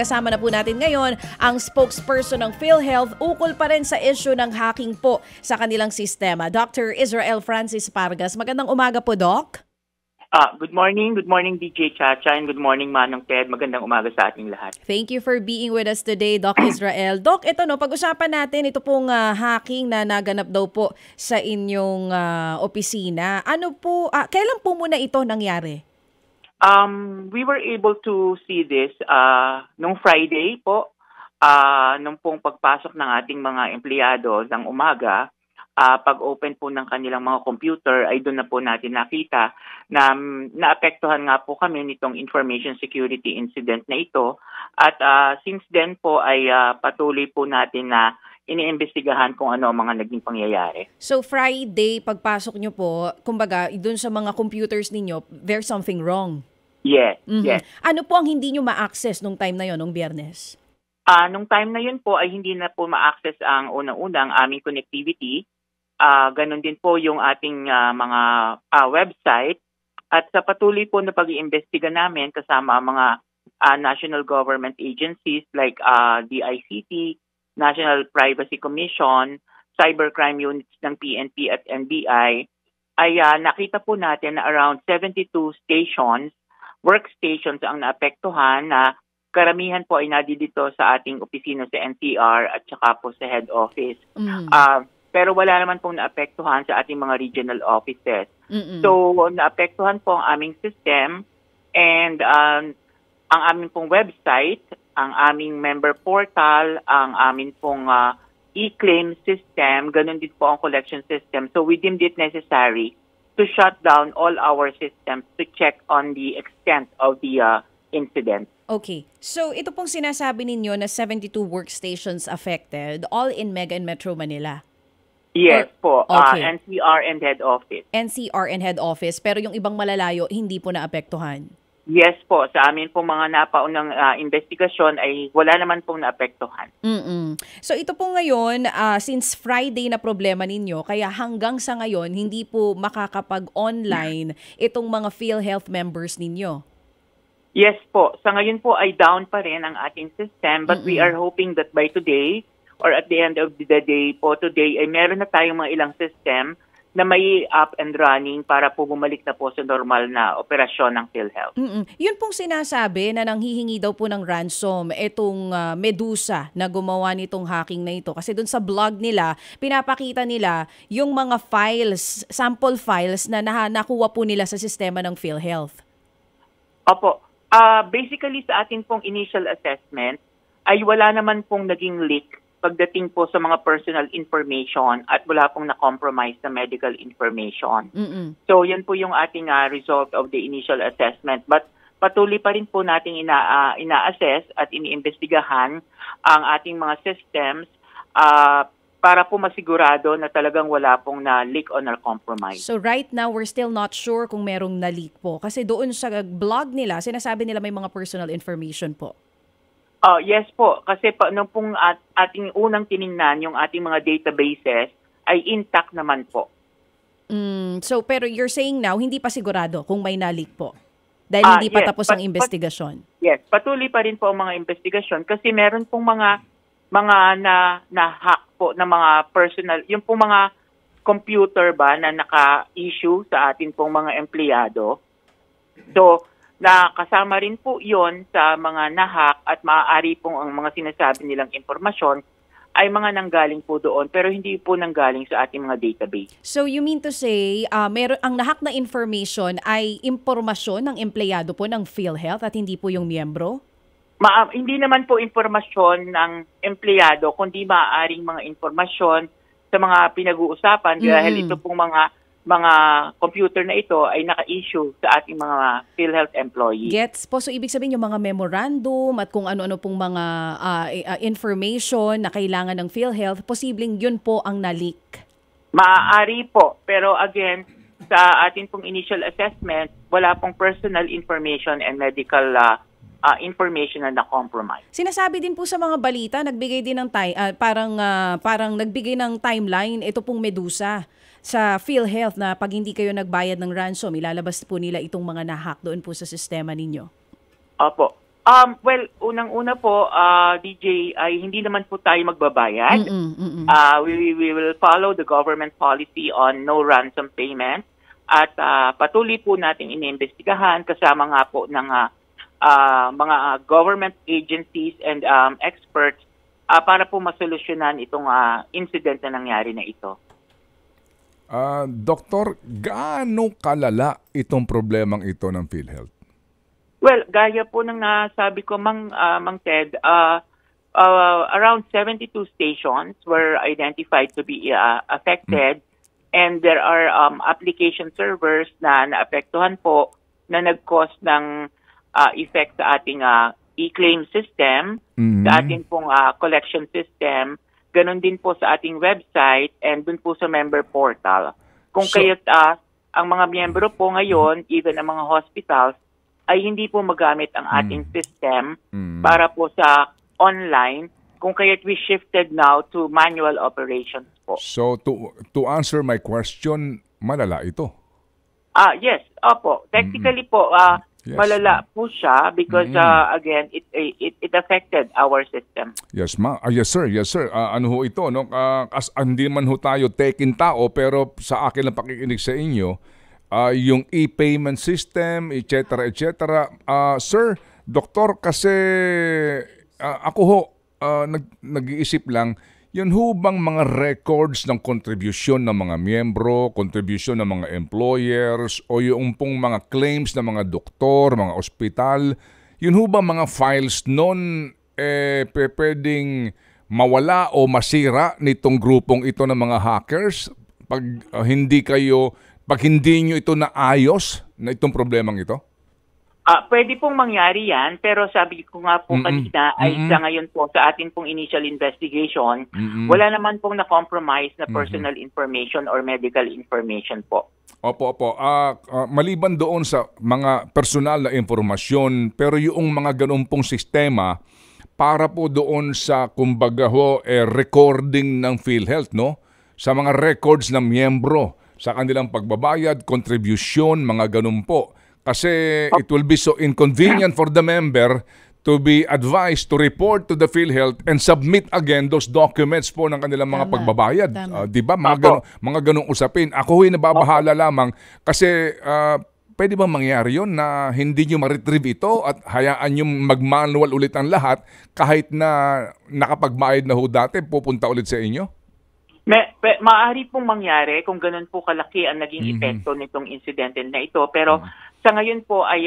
Kasama na po natin ngayon ang spokesperson ng PhilHealth ukol pa rin sa issue ng hacking po sa kanilang sistema. Dr. Israel Francis Pargas. Magandang umaga po, Doc. Good morning DJ Chacha, and good morning Manong Ted. Magandang umaga sa ating lahat. Thank you for being with us today, Doc Israel. Doc, ito pag-usapan natin ito pong hacking na naganap daw po sa inyong opisina. Kailan po muna ito nangyari? We were able to see this nung Friday po, nung pong pagpasok ng ating mga empleyado ng umaga. Pag-open po ng kanilang mga computer ay doon na po natin nakita na naapektuhan nga po kami nitong information security incident na ito. At since then po ay patuloy po natin na iniimbestigahan kung ano ang mga naging pangyayari. So Friday, pagpasok nyo po, kumbaga, doon sa mga computers ninyo, there's something wrong? Yes, yes. Ano po ang hindi nyo ma-access nung time na yon, nung Biyernes? Nung time na yun po ay hindi na po ma-access ang unang-unang aming connectivity. Ganon din po yung ating mga website. At sa patuloy po na pag-iimbestiga namin kasama ang mga national government agencies like the ICT, National Privacy Commission, cybercrime units ng PNP at NBI, ay nakita po natin na around 72 workstations ang naapektuhan na karamihan po ay nadidito sa ating opisina sa NCR at saka po sa head office. Pero wala naman pong naapektuhan sa ating mga regional offices. So, naapektuhan po ang aming system and ang aming pong website, ang aming member portal, ang aming pong e-claim system, ganun din po ang collection system. So, we deemed it necessary to shut down all our systems to check on the extent of the incident. Okay. So, ito pong sinasabi ninyo na 72 workstations affected, all in Mega and Metro Manila. Yes po, okay. NCR and head office. NCR and head office, pero yung ibang malalayo, hindi po naapektuhan? Yes po, sa amin po mga napaunang investigasyon ay wala naman pong naapektuhan. So ito po ngayon, since Friday na problema ninyo, kaya hanggang sa ngayon, hindi po makakapag-online itong mga PhilHealth members ninyo? Yes po, sa ngayon po ay down pa rin ang ating system, but we are hoping that by today, or at the end of the day po today, ay meron na tayong mga ilang system na may up and running para po bumalik na po sa normal na operasyon ng PhilHealth. Yun pong sinasabi na nanghihingi daw po ng ransom itong Medusa na gumawa nitong hacking na ito. Kasi dun sa blog nila, pinapakita nila yung mga files, sample files na nakuha po nila sa sistema ng PhilHealth. Opo. Basically sa ating pong initial assessment ay wala naman pong naging leak pagdating po sa mga personal information at wala pong na-compromise na medical information. So, yan po yung ating result of the initial assessment. But patuloy pa rin po nating ina-assess at iniimbestigahan ang ating mga systems para po masigurado na talagang wala pong na-leak o na-compromise. So, right now, we're still not sure kung merong na-leak po. Kasi doon sa blog nila, sinasabi nila may mga personal information po. Yes po, kasi nung pong ating unang tiningnan, yung ating mga databases ay intact naman po. So, pero you're saying now, hindi pa sigurado kung may na-leak po? Dahil hindi pa tapos ang investigasyon? Yes, patuloy pa rin po ang mga investigasyon kasi meron pong mga na-hack po na mga personal, yung pong mga computer ba na naka-issue sa atin pong mga empleyado. So, kasama rin po yon sa mga nahack at maaari pong ang mga sinasabi nilang impormasyon ay mga nanggaling po doon pero hindi po nanggaling sa ating mga database. So you mean to say, ang nahack na information ay impormasyon ng empleyado po ng PhilHealth at hindi po yung miyembro? Hindi naman po impormasyon ng empleyado kundi maaaring mga impormasyon sa mga pinag-uusapan dahil ito pong mga computer na ito ay naka-issue sa ating mga PhilHealth employees. Gets po. So, ibig sabihin yung mga memorandum at kung ano-ano pong mga information na kailangan ng PhilHealth, posibleng yun po ang na-leak? Maaari po. Pero again, sa ating pong initial assessment, wala pong personal information and medical information na na-compromise. Sinasabi din po sa mga balita, nagbigay din ng parang nagbigay ng timeline ito pong Medusa sa PhilHealth na pag hindi kayo nagbayad ng ransom, ilalabas po nila itong mga nahack doon po sa sistema ninyo. Opo. Well, unang-una po, DJ, ay hindi naman po tayo magbabayad. We will follow the government policy on no ransom payment. At patuloy po natin iniimbestigahan kasama nga po ng mga government agencies and experts para po masolusyonan itong incident na nangyari na ito. Doktor, gaano kalala itong problemang ito ng PhilHealth? Well, gaya po ng nasabi ko, Mang Ted, around 72 stations were identified to be affected, and there are application servers na naapektuhan po na nag-cause ng effect sa ating e-claim system, sa ating pong collection system, ganun din po sa ating website, and dun po sa member portal. Kung kaya't ang mga miyembro po ngayon, even ang mga hospitals, ay hindi po magamit ang ating system para po sa online, kung kaya't we shifted now to manual operations po. So to answer my question, malala ito? Yes, opo. Technically po, yes, malala po siya because again, it affected our system. Yes, yes sir, yes sir. Ano ho ito, no? Hindi man ho tayo tekin tao, pero sa akin lang pakikinig sa inyo, yung e-payment system, etc. etc. Sir, doktor, kasi ako ho, nag-iisip lang, yun ho bang mga records ng contribution ng mga miyembro, contribution ng mga employers, o yung pong mga claims ng mga doktor, mga ospital, yun ho bang mga files nun pwedeng mawala o masira nitong grupong ito ng mga hackers pag hindi nyo ito naayos na itong problemang ito? Pwede pong mangyari yan, pero sabi ko nga po kanina ay sa ngayon po sa atin pong initial investigation, wala naman pong na-compromise na personal information or medical information po. Opo. Maliban doon sa mga personal na impormasyon, pero yung mga ganun pong sistema para po doon sa kumbaga ho, recording ng PhilHealth, no? Sa mga records ng miyembro, sa kanilang pagbabayad, contribution, mga ganun po. Kasi it will be so inconvenient for the member to be advised to report to the PhilHealth and submit again those documents po ng kanilang mga pagbabayad. Di ba? Mga ganung usapin. Ako ho'y nababahala lamang kasi pwede bang mangyari yun na hindi nyo ma-retrieve ito at hayaan nyo mag-manual ulit ang lahat kahit na nakapagbayad na ho dati, pupunta ulit sa inyo? Maaari pong mangyari kung ganun po kalaki ang naging epekto nitong insidente na ito. Pero sa ngayon po ay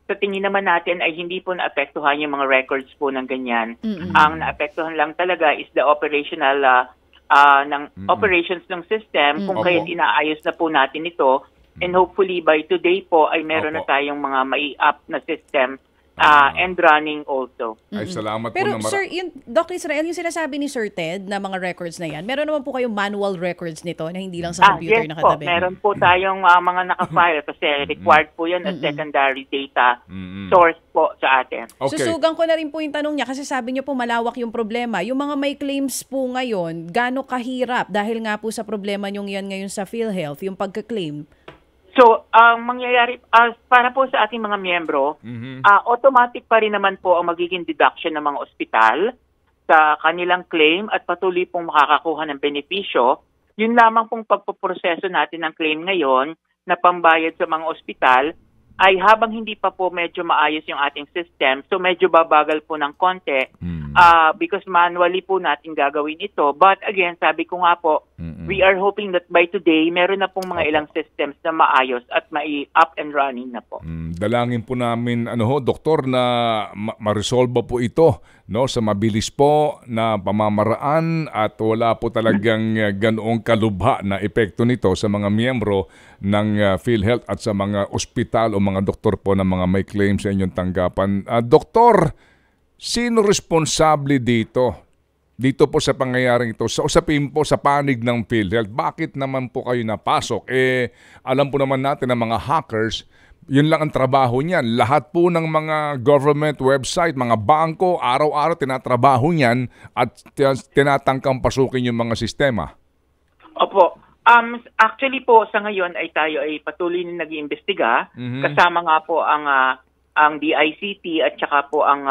sa tingin naman natin ay hindi po naapektuhan yung mga records po ng ganyan. Ang naapektuhan lang talaga is the operational operations ng system kung kaya inaayos na po natin ito. And hopefully by today po ay meron na tayong mga mai-up na system and running also. Ay, salamat pero po. Sir, Doc Israel, yung sinasabi ni Sir Ted na mga records na yan, meron naman po kayong manual records nito na hindi lang sa computer yes nakatabi? Po, meron po tayong mga nakafile kasi required po yan as secondary data source po sa atin. Okay. Susugan ko na rin po yung tanong niya kasi sabi niyo po malawak yung problema. Yung mga may claims po ngayon, gaano kahirap dahil nga po sa problema nyo yan ngayon sa PhilHealth, yung pagka-claim? So, ang mangyayari, para po sa ating mga miyembro, automatic pa rin naman po ang magiging deduction ng mga ospital sa kanilang claim at patuloy pong makakakuha ng benepisyo. Yun lamang pong pagpoproseso natin ng claim ngayon na pambayad sa mga ospital ay habang hindi pa po medyo maayos yung ating system, so medyo babagal po ng konti because manually po natin gagawin ito. But again, sabi ko nga po, we are hoping that by today, meron na pong mga ilang systems na maayos at up and running na po. Dalangin po namin, doktor, na ma-resolve po ito, no, sa mabilis po na pamamaraan at wala po talagang ganoong kalubha na epekto nito sa mga miyembro ng PhilHealth at sa mga ospital o mga doktor po ng mga may claim sa inyong tanggapan. Doktor, sino responsable dito? Dito po sa pangyayaring ito, sa usapin po sa panig ng PhilHealth, bakit naman po kayo napasok? Alam po naman natin na mga hackers, yun lang ang trabaho niyan. Lahat po ng mga government website, mga bangko, araw-araw tinatrabaho niyan at tinatangkang pasukin yung mga sistema. Opo. Actually po, sa ngayon ay tayo ay patuloy na nag-iimbestiga. Kasama nga po ang ang DICT at saka po ang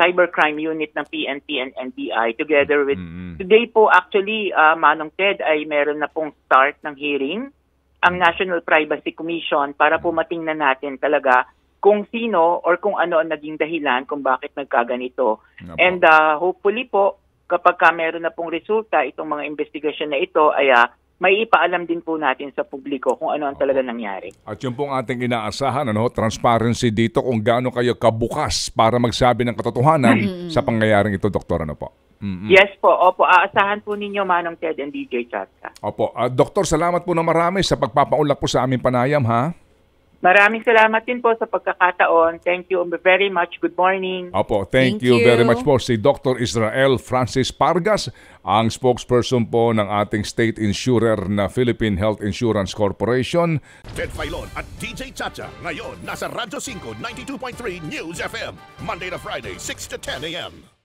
cybercrime unit ng PNP and NBI together with today po actually Manong Ted ay meron na pong start ng hearing ang National Privacy Commission para po matingnan natin talaga kung sino or kung ano ang naging dahilan kung bakit nagkaganito. And hopefully po kapag meron na pong resulta itong mga investigasyon na ito ay may ipaalam din po natin sa publiko kung ano ang talaga nangyari. At yung pong ating inaasahan, transparency dito kung gaano kayo kabukas para magsabi ng katotohanan sa pangyayaring ito, Doktor, ano po? Yes po, opo, aasahan po ninyo Manong Ted and DJ Chatka. Opo, Doktor, salamat po na marami sa pagpapaunlak po sa aming panayam, ha? Maraming salamat din po sa pagkakataon. Thank you very much. Good morning. Opo, thank you very much po si Dr. Israel Francis Pargas, ang spokesperson po ng ating state insurer na Philippine Health Insurance Corporation. Ted Filon at DJ Chacha ngayon nasa Radyo 5 92.3 News FM Monday to Friday 6 to 10 a.m.